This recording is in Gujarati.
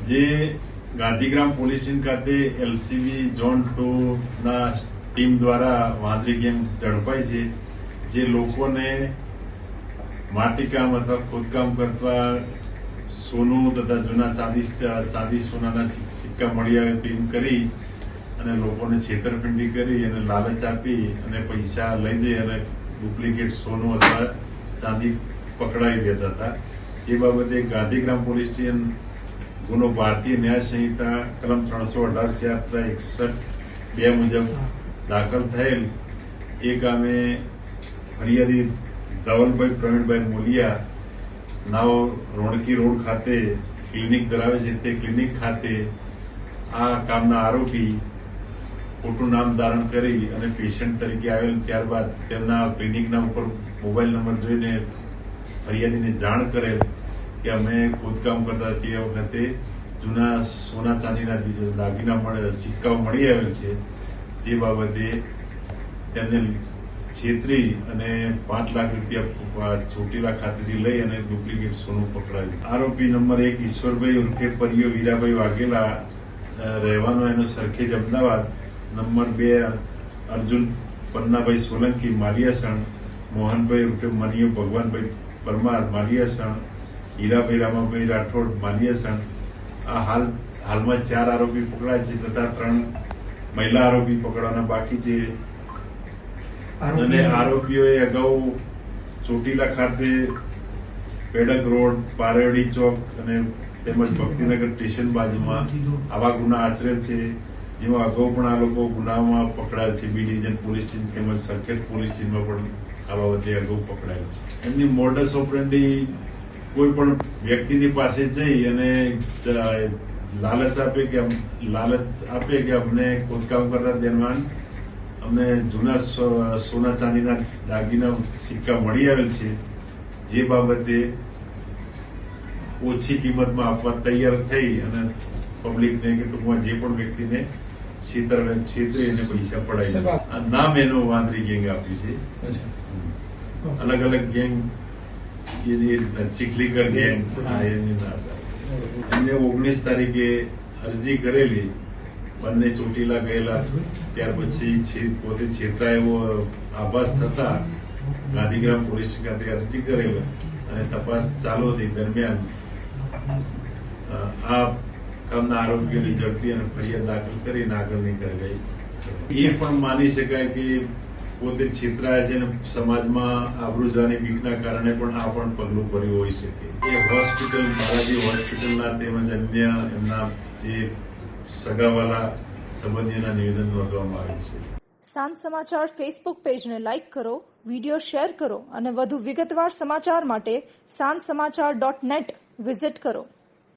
જે ગાંધીગ્રામ પોલીસ સ્ટેશન ખાતે એલસીબી ઝોન 2 ના ટીમ દ્વારા વાંદરી ગેંગ ઝડપાઈ છે, જે લોકોને માટીકામ અથવા ખોદકામ કરતા સોનું તથા જૂના ચાંદી સોનાના સિક્કા મળી આવે તેમ કરી અને લોકોને છેતરપિંડી કરી અને લાલચ આપી અને પૈસા લઈ જઈ અને ડુપ્લિકેટ સોનું અથવા ચાંદી પકડાવી દેતા હતા. એ બાબતે ગાંધીગ્રામ પોલીસ સ્ટેશન ગુનો ભારતીય ન્યાય સંહિતા કલમ 318(4)61(2) મુજબ દાખલ થયેલ એ કામે ફરિયાદી ધવલભાઈ પ્રવીણભાઈ મોલિયા નાવ રોણકી રોડ ખાતે ક્લિનિક ધરાવે છે. તે ક્લિનિક ખાતે આ કામના આરોપી ખોટું નામ ધારણ કરી અને પેશન્ટ તરીકે આવેલ, ત્યારબાદ તેમના ક્લિનિકના ઉપર મોબાઈલ નંબર જોઈને ફરિયાદીને જાણ કરેલ કે અમે ખોદકામ કરતા તે વખતે જૂના સોના ચાંદીના દાગીના સિક્કાઓ મળી આવેલ છે, જે બાબતે તેમને છેતરી અને 5 લાખ રૂપિયા ચોટીલા ખાતેથી લઈ અને ડુપ્લિકેટ સોનું પકડાયું. આરોપી નંબર 1 ઈશ્વરભાઈ ઉર્ફે પરિયો વીરાભાઈ વાઘેલા, રહેવાનો એનો સરખેજ અમદાવાદ. નંબર 2 અર્જુન પન્નાભાઈ સોલંકી માલિયાસણ, મોહનભાઈ ઉર્ફે મનિયો ભગવાનભાઈ પરમાર માલિયાસણ, હીરાભાઈ રામાભાઈ રાઠોડ માલિયાસણ. આ હાલમાં 4 આરોપી પકડાય છે તથા 3 મહિલા આરોપી પકડવાના બાકી છે. અને આરોપીઓએ અગાઉ ચોટીલા ખાતે પેડક રોડ, પારેડી ચોક અને તેમજ ભક્તિનગર સ્ટેશન બાજુમાં આવા ગુના આચરેલ છે, જેમાં અગાઉ પણ આ લોકો ગુનામાં પકડાયેલ છે. બી ડિવિઝન પોલીસ સ્ટેશન તેમજ સરખેજ પોલીસ સ્ટેશનમાં પણ આ બાબતે અગાઉ પકડાયેલ છે. એમની મોડસ ઓપરેન્ડી કોઈ પણ વ્યક્તિની પાસે જઈ અને લાલચ આપે કે અમને ખોદકામ કરતા દરમિયાન અમને જૂના સોના ચાંદીના દાગીના સિક્કા મળી આવેલ છે, જે બાબતે ઓછી કિંમતમાં આપવા તૈયાર થઈ અને પબ્લિકને કે ટૂંકમાં જે પણ વ્યક્તિને છેતરી અને પૈસા પડાવી નામ એનું વાંદરી ગેંગ આપ્યું છે. અલગ અલગ ગેંગ ચીખલીકર ગેંગ એમને 19 તારીખે અરજી કરેલી, બંને ચોટીલા ગયેલા. ત્યાર પછી પોતે છેતરાય એવો આભાસ થતા ગાંધીગ્રામ પોલીસ સ્ટેશન ખાતે અરજી કરેલ અને તપાસ ચાલુ હતી. દરમિયાન આ કામના આરોપીઓની ઝડપી અને ફરિયાદ દાખલ કરીને આગળની કાર્યવાહી. એ પણ માની શકાય કે પોતે છેતરાયા છે અને સમાજમાં આબરૂ જવાની બીકના કારણે પણ આ પણ પગલું ભર્યું હોઈ શકે. એ હોસ્પિટલ, બાલાજી હોસ્પિટલના તેમજ અન્ય એમના જે સગાવાલા સંબંધીઓના નિવેદન નોંધવામાં આવેલ છે. સાંજ સમાચાર ફેસબુક પેજને લાઇક કરો, વિડીયો શેર કરો અને વધુ વિગતવાર સમાચાર માટે sanssamachar.net વિઝિટ કરો.